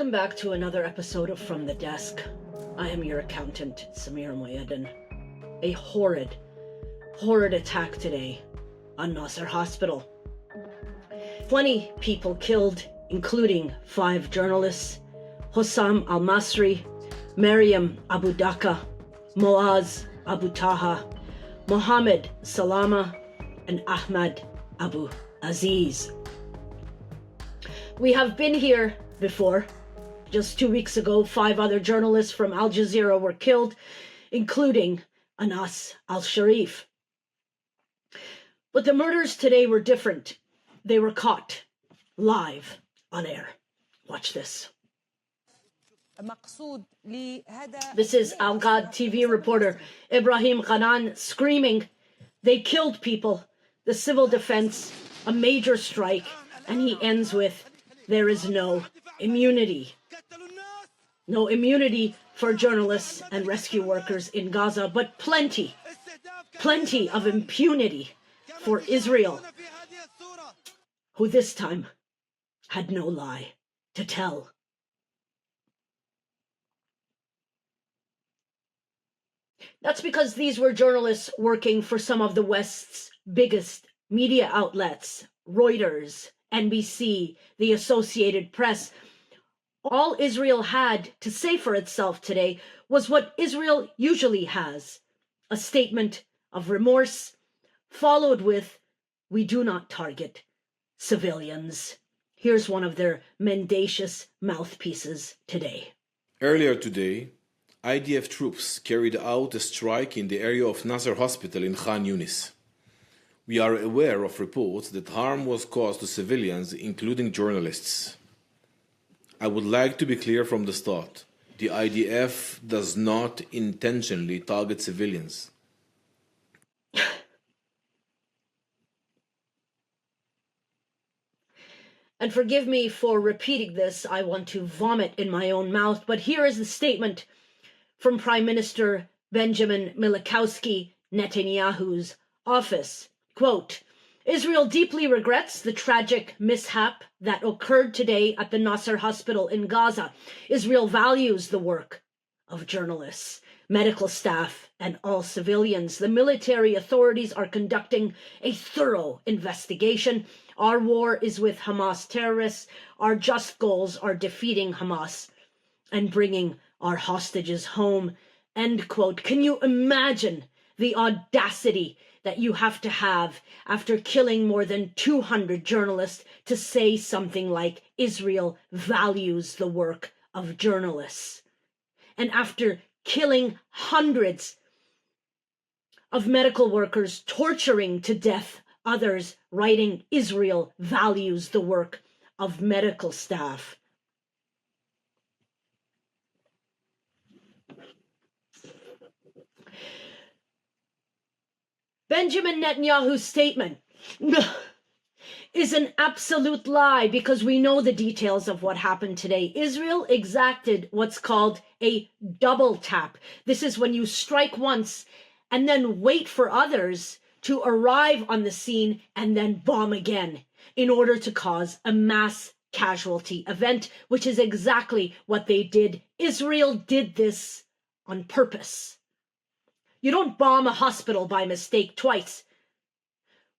Welcome back to another episode of From the Desk. I am your accountant, Samir Moyedin. A horrid attack today on Nasser Hospital. 20 people killed, including 5 journalists: Hossam al-Masri, Maryam Abu Daka, Moaz Abu Taha, Mohammed Salama, and Ahmad Abu Aziz. We have been here before. Just 2 weeks ago, 5 other journalists from Al Jazeera were killed, including Anas al-Sharif. But the murders today were different. They were caught live on air. Watch this. This is Al Ghad TV reporter Ibrahim Ghanan screaming, "They killed people, the civil defense, a major strike," and he ends with, "There is no immunity." No immunity for journalists and rescue workers in Gaza, but plenty of impunity for Israel, who this time had no lie to tell. That's because these were journalists working for some of the West's biggest media outlets: Reuters, NBC, the Associated Press. All Israel had to say for itself today was what Israel usually has: a statement of remorse, followed with, "We do not target civilians." Here's one of their mendacious mouthpieces today. Earlier today, IDF troops carried out a strike in the area of Nasser Hospital in Khan Younis. We are aware of reports that harm was caused to civilians, including journalists. I would like to be clear from the start: the IDF does not intentionally target civilians. And forgive me for repeating this, I want to vomit in my own mouth, but here is the statement from Prime Minister Benjamin Milikowski Netanyahu's office. Quote, "Israel deeply regrets the tragic mishap that occurred today at the Nasser Hospital in Gaza. Israel values the work of journalists, medical staff, and all civilians. The military authorities are conducting a thorough investigation. Our war is with Hamas terrorists. Our just goals are defeating Hamas and bringing our hostages home." End quote. Can you imagine the audacity that you have to have after killing more than 200 journalists to say something like Israel values the work of journalists? And after killing hundreds of medical workers, torturing to death others, writing Israel values the work of medical staff. Benjamin Netanyahu's statement is an absolute lie, because we know the details of what happened today. Israel exacted what's called a double tap. This is when you strike once and then wait for others to arrive on the scene and then bomb again in order to cause a mass casualty event, which is exactly what they did. Israel did this on purpose. You don't bomb a hospital by mistake twice.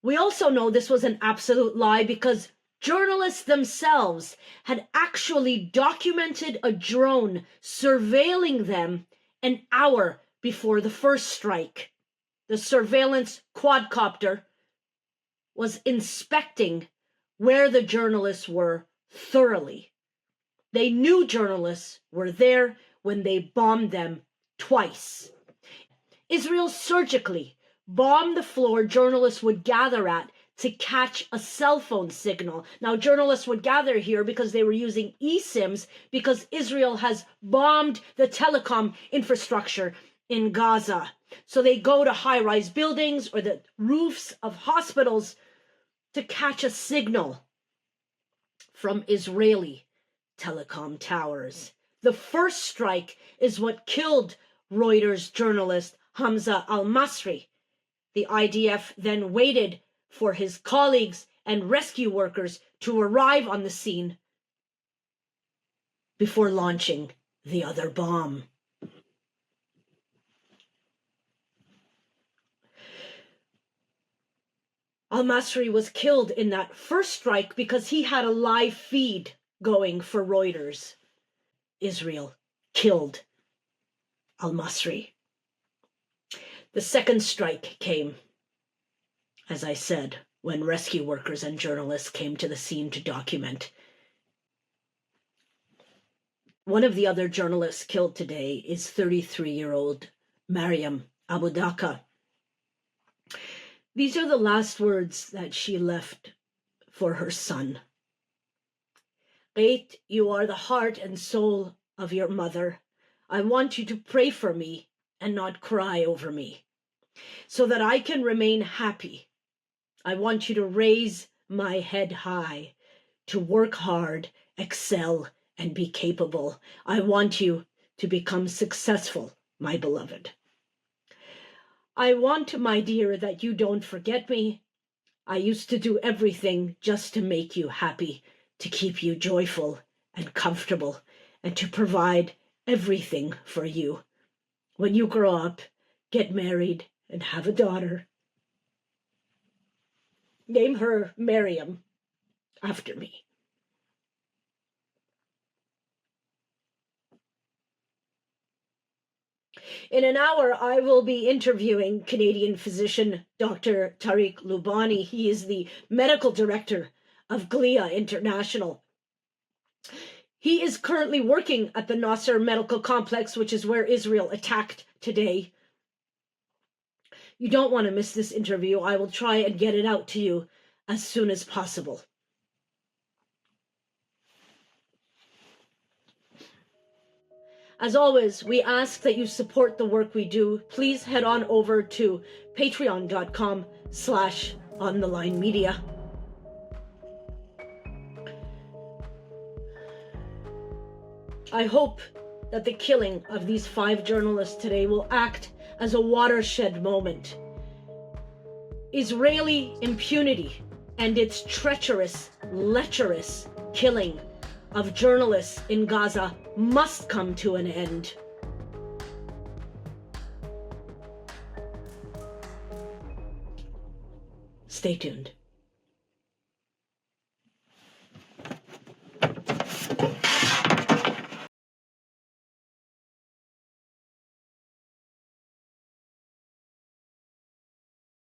We also know this was an absolute lie because journalists themselves had actually documented a drone surveilling them an hour before the first strike. The surveillance quadcopter was inspecting where the journalists were thoroughly. They knew journalists were there when they bombed them twice. Israel surgically bombed the floor journalists would gather at to catch a cell phone signal. Now, journalists would gather here because they were using eSIMs, because Israel has bombed the telecom infrastructure in Gaza. So they go to high-rise buildings or the roofs of hospitals to catch a signal from Israeli telecom towers. The first strike is what killed Reuters journalist Hamza al-Masri. The IDF then waited for his colleagues and rescue workers to arrive on the scene. before launching the other bomb. Al-Masri was killed in that first strike because he had a live feed going for Reuters. Israel killed Al-Masri. The second strike came, as I said, when rescue workers and journalists came to the scene to document. One of the other journalists killed today is 33-year-old Mariam Abu Dhaka. These are the last words that she left for her son. Gait, you are the heart and soul of your mother. I want you to pray for me and not cry over me, so that I can remain happy. I want you to raise my head high, to work hard, excel, and be capable. I want you to become successful, my beloved. I want, my dear, that you don't forget me. I used to do everything just to make you happy, to keep you joyful and comfortable, and to provide everything for you. When you grow up, get married, and have a daughter, name her Miriam after me. In an hour, I will be interviewing Canadian physician Dr. Tariq Lubani. He is the medical director of GLIA International. He is currently working at the Nasser Medical Complex, which is where Israel attacked today. You don't want to miss this interview. I will try and get it out to you as soon as possible. As always, we ask that you support the work we do. Please head on over to patreon.com/onthelinemedia. I hope that the killing of these 5 journalists today will act as a watershed moment. Israeli impunity and its treacherous, lecherous killing of journalists in Gaza must come to an end. Stay tuned.